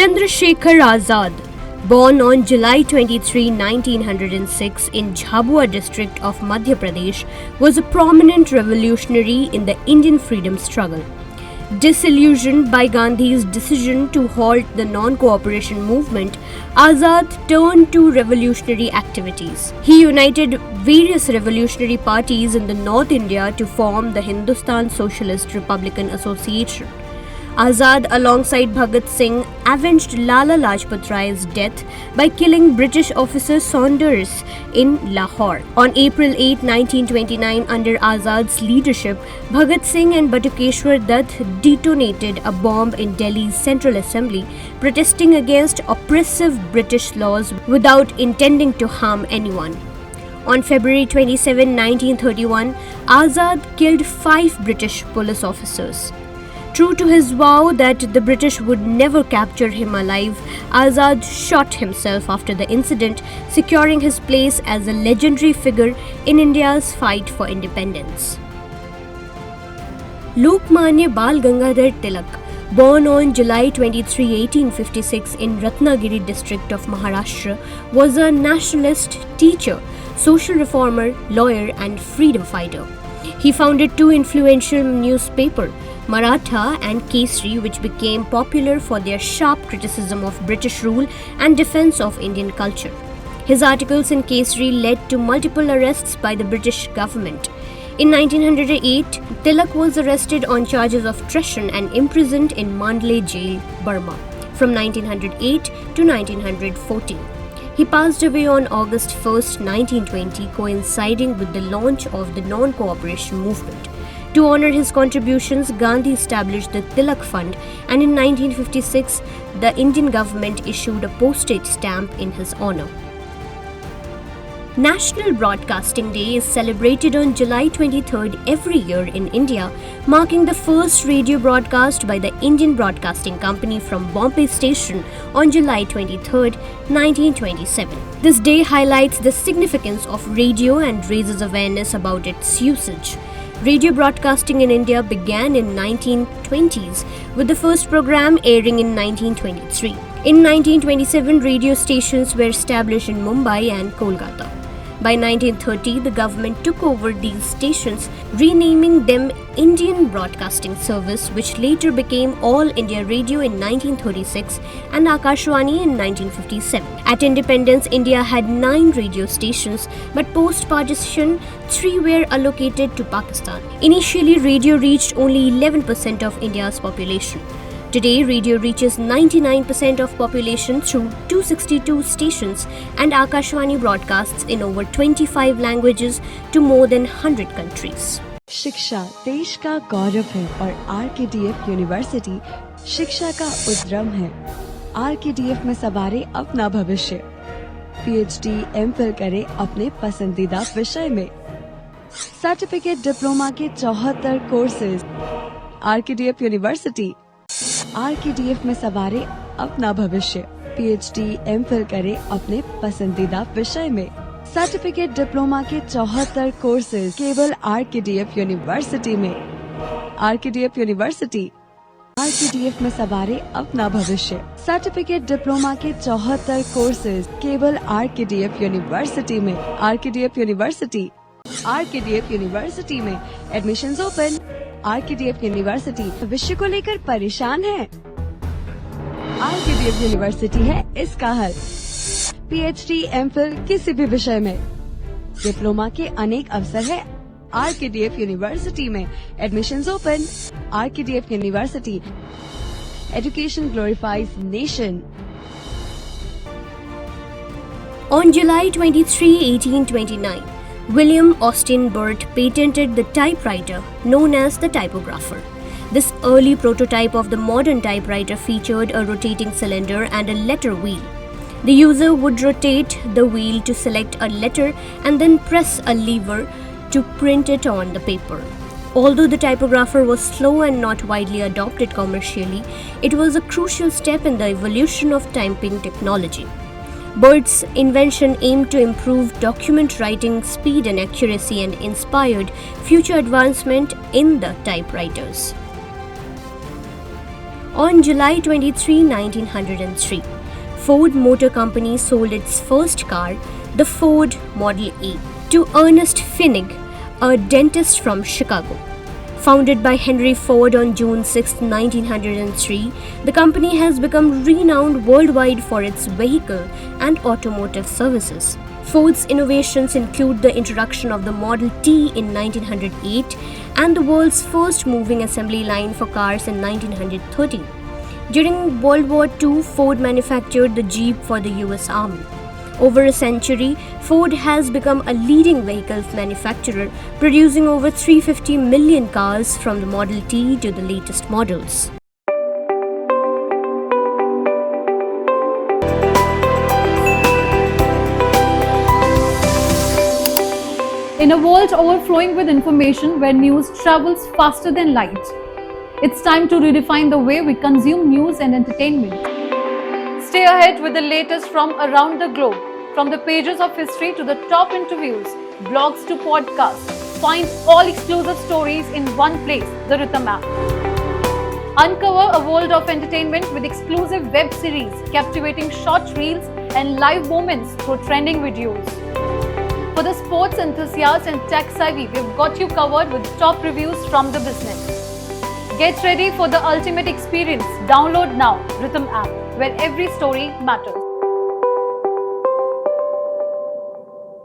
Chandrasekhar Azad, born on July 23, 1906 in Jhabua district of Madhya Pradesh, was a prominent revolutionary in the Indian freedom struggle. Disillusioned by Gandhi's decision to halt the non-cooperation movement, Azad turned to revolutionary activities. He united various revolutionary parties in the North India to form the Hindustan Socialist Republican Association. Azad, alongside Bhagat Singh, avenged Lala Lajpat Rai's death by killing British officer Saunders in Lahore. On April 8, 1929, under Azad's leadership, Bhagat Singh and Batukeshwar Dutt detonated a bomb in Delhi's Central Assembly, protesting against oppressive British laws without intending to harm anyone. On February 27, 1931, Azad killed 5 British police officers. True to his vow that the British would never capture him alive, Azad shot himself after the incident, securing his place as a legendary figure in India's fight for independence. Lokmanya Bal Gangadhar Tilak, born on July 23, 1856 in Ratnagiri district of Maharashtra, was a nationalist, teacher, social reformer, lawyer and freedom fighter. He founded 2 influential newspapers, Maratha and Kesari, which became popular for their sharp criticism of British rule and defense of Indian culture. His articles in Kesari led to multiple arrests by the British government. In 1908, Tilak was arrested on charges of treason and imprisoned in Mandalay Jail, Burma, from 1908 to 1914. He passed away on August 1, 1920, coinciding with the launch of the non-cooperation movement. To honor his contributions, Gandhi established the Tilak Fund, and in 1956, the Indian government issued a postage stamp in his honor. National Broadcasting Day is celebrated on July 23rd every year in India, marking the first radio broadcast by the Indian Broadcasting Company from Bombay Station on July 23rd, 1927. This day highlights the significance of radio and raises awareness about its usage. Radio broadcasting in India began in 1920s, with the first program airing in 1923. In 1927, radio stations were established in Mumbai and Kolkata. By 1930, the government took over these stations, renaming them Indian Broadcasting Service, which later became All India Radio in 1936 and Akashvani in 1957. At independence, India had 9 radio stations, but post-partition, 3 were allocated to Pakistan. Initially, radio reached only 11% of India's population. Today, radio reaches 99% of population through 262 stations, and Akashvani broadcasts in over 25 languages to more than 100 countries. शिक्षा देश का गौरव है और RKDF university शिक्षा का उद्यम है। RKDF में सवारे अपना भविष्य। पीएचडी, एमफिल करें अपने पसंदीदा विषय में। सर्टिफिकेट डिप्लोमा के 74 कोर्सेज। RKDF university. आरकेडीएफ में सवारे अपना भविष्य। पीएचडी, एमफिल करें अपने पसंदीदा विषय में। सर्टिफिकेट डिप्लोमा के 74 कोर्सेज केवल आरकेडीएफ यूनिवर्सिटी में। RKDF university. आरकेडीएफ में सवारे अपना भविष्य। सर्टिफिकेट डिप्लोमा के 74 कोर्सेज केवल आरकेडीएफ यूनिवर्सिटी में। RKDF university. आरकेडीएफ यूनिवर्सिटी में एडमिशंस ओपन। आरकेडीएफ यूनिवर्सिटी भविष्य को लेकर परेशान है? आरकेडीएफ यूनिवर्सिटी है इसका हल। पीएचडी, एमफिल किसी भी विषय में। डिप्लोमा के अनेक अवसर है आरकेडीएफ यूनिवर्सिटी में। Admissions open. RKDF university. Education glorifies nation. On July 23, 1829, William Austin Burt patented the typewriter known as the typographer. This early prototype of the modern typewriter featured a rotating cylinder and a letter wheel. The user would rotate the wheel to select a letter and then press a lever to print it on the paper. Although the typographer was slow and not widely adopted commercially, it was a crucial step in the evolution of typing technology. Burt's invention aimed to improve document writing speed and accuracy and inspired future advancement in the typewriters. On July 23, 1903, Ford Motor Company sold its first car, the Ford Model A, to Ernest Finnig, a dentist from Chicago. Founded by Henry Ford on June 6, 1903, the company has become renowned worldwide for its vehicle and automotive services. Ford's innovations include the introduction of the Model T in 1908 and the world's first moving assembly line for cars in 1913. During World War II, Ford manufactured the Jeep for the US Army. Over a century, Ford has become a leading vehicle manufacturer, producing over 350 million cars from the Model T to the latest models. In a world overflowing with information where news travels faster than light, it's time to redefine the way we consume news and entertainment. Stay ahead with the latest from around the globe, from the pages of history to the top interviews, blogs to podcasts. Find all exclusive stories in one place, the Rhythm app. Uncover a world of entertainment with exclusive web series, captivating short reels and live moments through trending videos. For the sports enthusiast and tech savvy, we've got you covered with top reviews from the business. Get ready for the ultimate experience. Download now Rhythm app, where every story matters.